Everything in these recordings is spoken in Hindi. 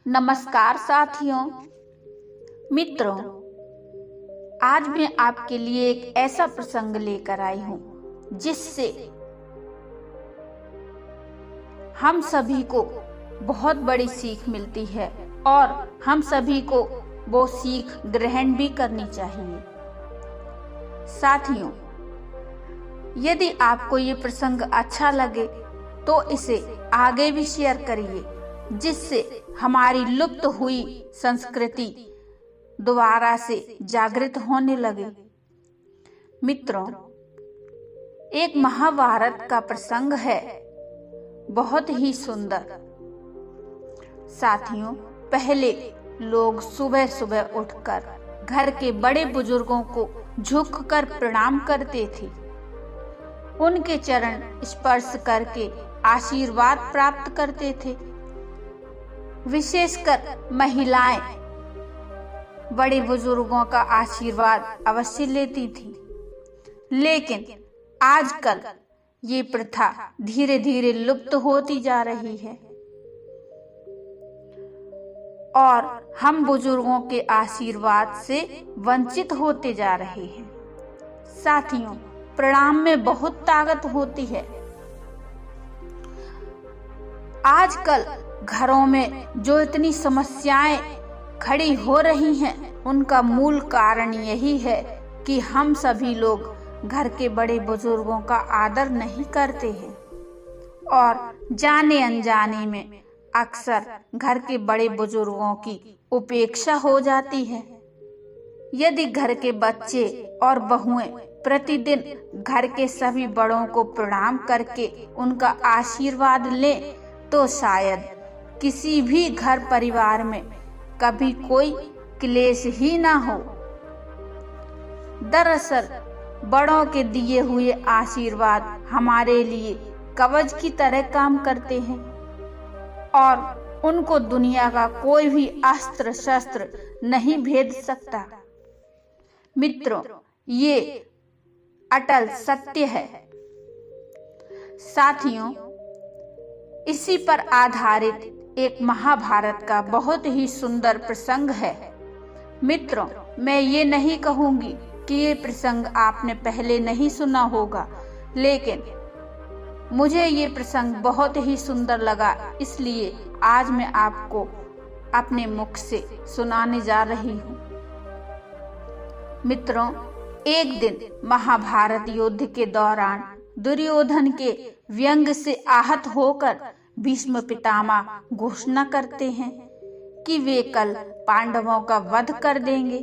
नमस्कार साथियों, मित्रों। आज मैं आपके लिए एक ऐसा प्रसंग लेकर आई हूँ जिससे हम सभी को बहुत बड़ी सीख मिलती है और हम सभी को वो सीख ग्रहण भी करनी चाहिए। साथियों, यदि आपको ये प्रसंग अच्छा लगे तो इसे आगे भी शेयर करिए, जिससे हमारी लुप्त हुई संस्कृति दोबारा से जागृत होने लगे। मित्रों, एक महाभारत का प्रसंग है, बहुत ही सुंदर। साथियों, पहले लोग सुबह सुबह उठकर घर के बड़े बुजुर्गों को झुककर प्रणाम करते थे। उनके चरण स्पर्श करके आशीर्वाद प्राप्त करते थे। विशेषकर महिलाएं बड़े बुजुर्गों का आशीर्वाद अवश्य लेती थी, लेकिन आजकल ये प्रथा धीरे धीरे लुप्त होती जा रही है और हम बुजुर्गों के आशीर्वाद से वंचित होते जा रहे हैं। साथियों, प्रणाम में बहुत ताकत होती है। आजकल घरों में जो इतनी समस्याएं खड़ी हो रही हैं, उनका मूल कारण यही है कि हम सभी लोग घर के बड़े बुजुर्गों का आदर नहीं करते हैं और जाने अनजाने में अक्सर घर के बड़े बुजुर्गों की उपेक्षा हो जाती है। यदि घर के बच्चे और बहुएं प्रतिदिन घर के सभी बड़ों को प्रणाम करके उनका आशीर्वाद लें, तो शायद किसी भी घर परिवार में कभी कोई क्लेश ही ना हो। दरअसल बड़ों के दिए हुए आशीर्वाद हमारे लिए कवच की तरह काम करते हैं और उनको दुनिया का कोई भी अस्त्र शस्त्र नहीं भेद सकता। मित्रों, ये अटल सत्य है। साथियों, इसी पर आधारित एक महाभारत का बहुत ही सुंदर प्रसंग है। मित्रों, मैं ये नहीं कहूंगी कि ये प्रसंग आपने पहले नहीं सुना होगा, लेकिन मुझे ये प्रसंग बहुत ही सुंदर लगा, इसलिए आज मैं आपको अपने मुख से सुनाने जा रही हूँ। मित्रों, एक दिन महाभारत युद्ध के दौरान दुर्योधन के व्यंग से आहत होकर भीष्म पितामह घोषणा करते हैं कि वे कल पांडवों का वध कर देंगे।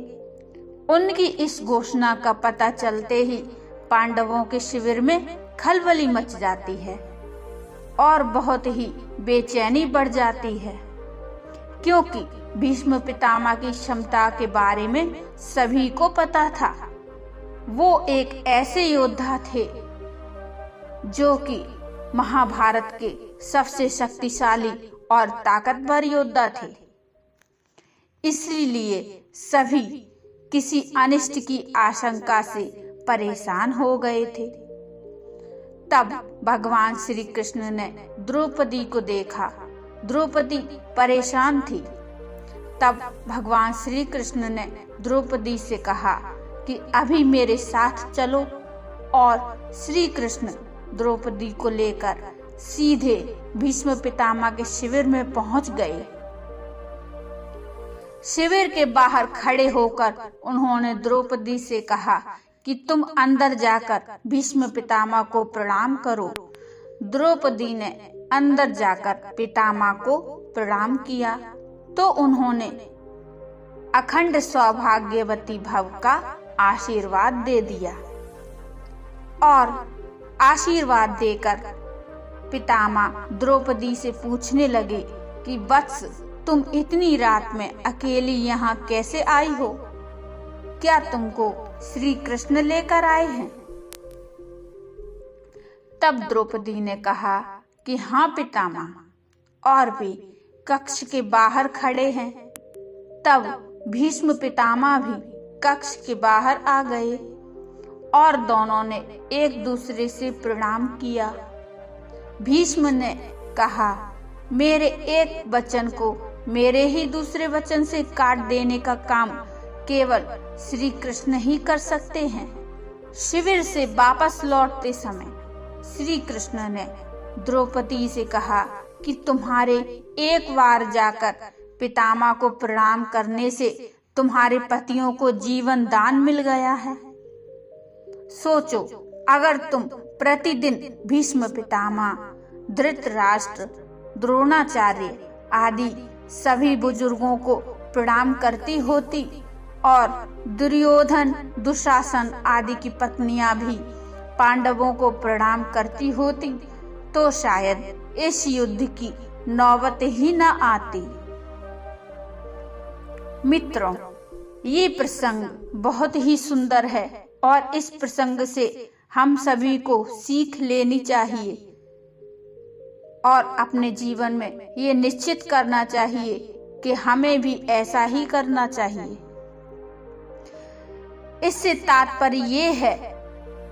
उनकी इस घोषणा का पता चलते ही पांडवों के शिविर में खलबली मच जाती है और बहुत ही बेचैनी बढ़ जाती है, क्योंकि भीष्म पितामह की क्षमता के बारे में सभी को पता था। वो एक ऐसे योद्धा थे जो कि महाभारत के सबसे शक्तिशाली और ताकतवर योद्धा थे। इसलिए सभी किसी अनिष्ट की आशंका से परेशान हो गए थे। तब भगवान श्री कृष्ण ने द्रौपदी को देखा। द्रौपदी परेशान थी। तब भगवान श्री कृष्ण ने द्रौपदी से कहा कि अभी मेरे साथ चलो, और श्री कृष्ण द्रौपदी को लेकर सीधे भीष्म पितामह के शिविर में पहुंच गए। शिविर के बाहर खड़े होकर उन्होंने द्रौपदी से कहा कि तुम अंदर जाकर भीष्म पितामह को प्रणाम करो। द्रौपदी ने अंदर जाकर पितामह को प्रणाम किया तो उन्होंने अखंड सौभाग्यवती भव का आशीर्वाद दे दिया और आशीर्वाद देकर पितामह द्रौपदी से पूछने लगे कि वत्स, तुम इतनी रात में अकेली यहाँ कैसे आई हो? क्या तुमको श्री कृष्ण लेकर आए हैं? तब द्रौपदी ने कहा कि हाँ पितामह, और भी कक्ष के बाहर खड़े हैं। तब भीष्म पितामह भी कक्ष के बाहर आ गए और दोनों ने एक दूसरे से प्रणाम किया। भीष्म ने कहा, मेरे एक वचन को मेरे ही दूसरे वचन से काट देने का काम केवल श्री कृष्ण ही कर सकते हैं। शिविर से वापस लौटते समय श्री कृष्ण ने द्रौपदी से कहा कि तुम्हारे एक बार जाकर पितामह को प्रणाम करने से तुम्हारे पतियों को जीवन दान मिल गया है। सोचो, अगर तुम प्रतिदिन भीष्म पितामह, धृतराष्ट्र, द्रोणाचार्य आदि सभी बुजुर्गों को प्रणाम करती होती और दुर्योधन, दुशासन आदि की पत्नियां भी पांडवों को प्रणाम करती होती तो शायद इस युद्ध की नौबत ही न आती। मित्रों, ये प्रसंग बहुत ही सुंदर है और इस प्रसंग से हम सभी को सीख लेनी चाहिए और अपने जीवन में ये निश्चित करना चाहिए कि हमें भी ऐसा ही करना चाहिए। इससे तात्पर्य ये है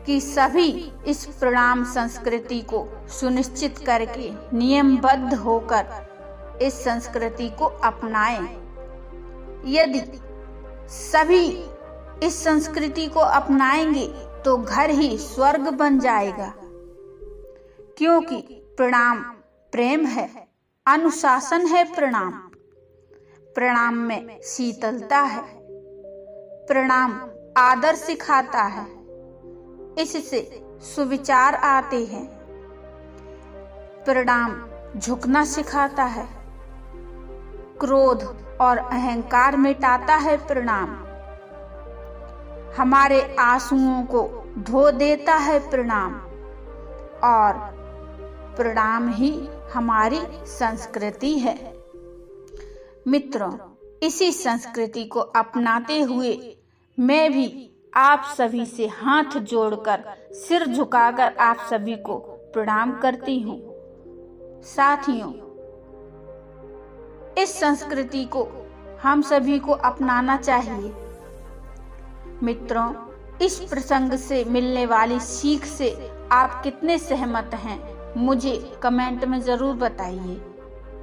कि सभी इस प्रणाम संस्कृति को सुनिश्चित करके नियमबद्ध होकर इस संस्कृति को अपनाएं। यदि सभी इस संस्कृति को अपनाएंगे तो घर ही स्वर्ग बन जाएगा, क्योंकि प्रणाम प्रेम है, अनुशासन है। प्रणाम में शीतलता है। प्रणाम आदर सिखाता है, इससे सुविचार आते हैं। प्रणाम झुकना सिखाता है, क्रोध और अहंकार मिटाता है। प्रणाम हमारे आंसुओं को धो देता है। प्रणाम और प्रणाम ही हमारी संस्कृति है। मित्रों, इसी संस्कृति को अपनाते हुए मैं भी आप सभी से हाथ जोड़कर, सिर झुकाकर आप सभी को प्रणाम करती हूँ। साथियों, इस संस्कृति को हम सभी को अपनाना चाहिए। मित्रों, इस प्रसंग से मिलने वाली सीख से आप कितने सहमत हैं, मुझे कमेंट में जरूर बताइए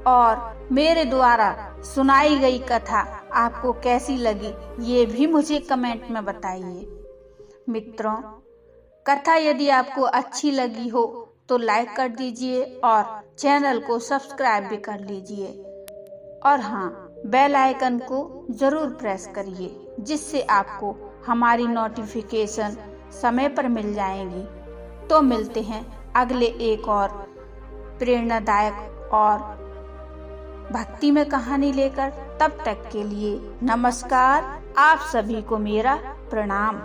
और मेरे द्वारा सुनाई गई कथा आपको कैसी लगी ये भी मुझे कमेंट में बताइए। मित्रों, कथा यदि आपको अच्छी लगी हो तो लाइक कर दीजिए और चैनल को सब्सक्राइब भी कर लीजिए और हाँ, बेल आइकन को जरूर प्रेस करिए, जिससे आपको हमारी नोटिफिकेशन समय पर मिल जाएंगी। तो मिलते हैं अगले एक और प्रेरणादायक और भक्ति में कहानी लेकर। तब तक के लिए नमस्कार। आप सभी को मेरा प्रणाम।